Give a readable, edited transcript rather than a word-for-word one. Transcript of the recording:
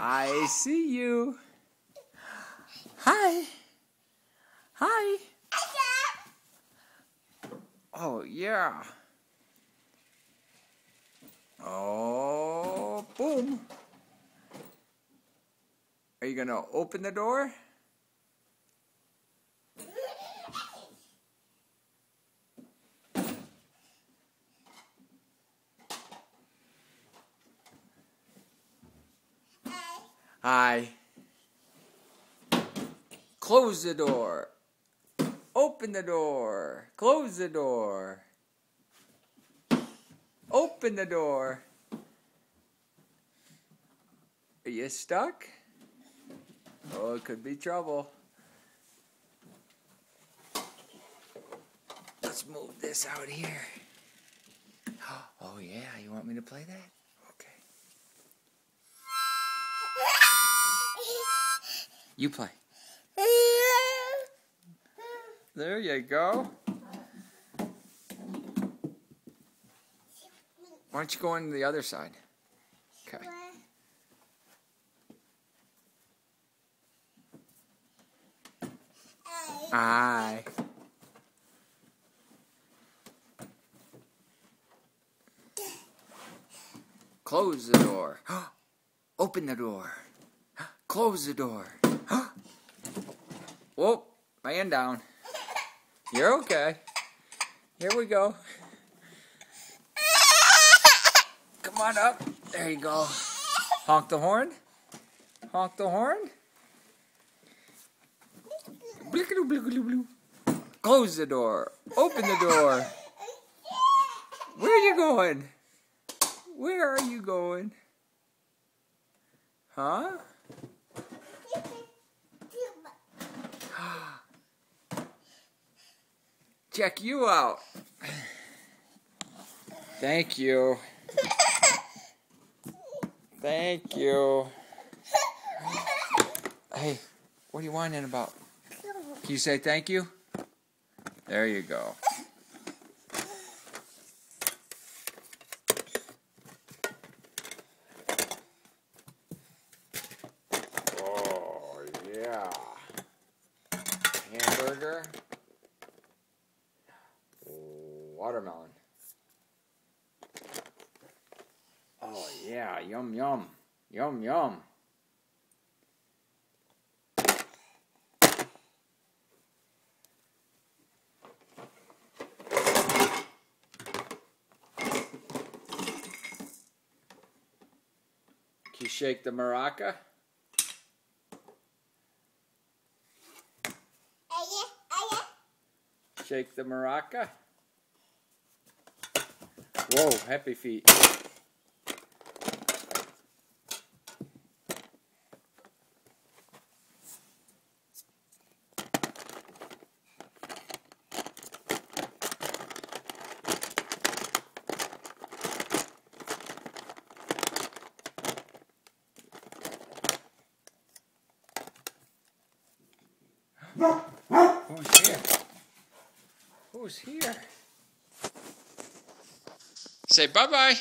I see you. Hi. Hi. Oh, yeah. Oh, boom. Are you going to open the door? Hi. Close the door. Open the door. Close the door. Open the door. Are you stuck? Oh, it could be trouble. Let's move this out here. Oh, yeah. You want me to play that? Okay. You play. There you go. Why don't you go on the other side? Okay. Aye. Close the door. Open the door. Close the door. Whoa, man down. You're okay. Here we go. Come on up. There you go. Honk the horn. Honk the horn. Close the door. Open the door. Where are you going? Where are you going? Huh? Check you out. Thank you. Thank you. Hey, what are you whining about? Can you say thank you? There you go. Oh, yeah. Hamburger. Watermelon. Oh, yeah. Yum, yum. Yum, yum. Can you shake the maraca? Shake the maraca. Whoa, happy feet. Who's here? Who's here? Say bye-bye.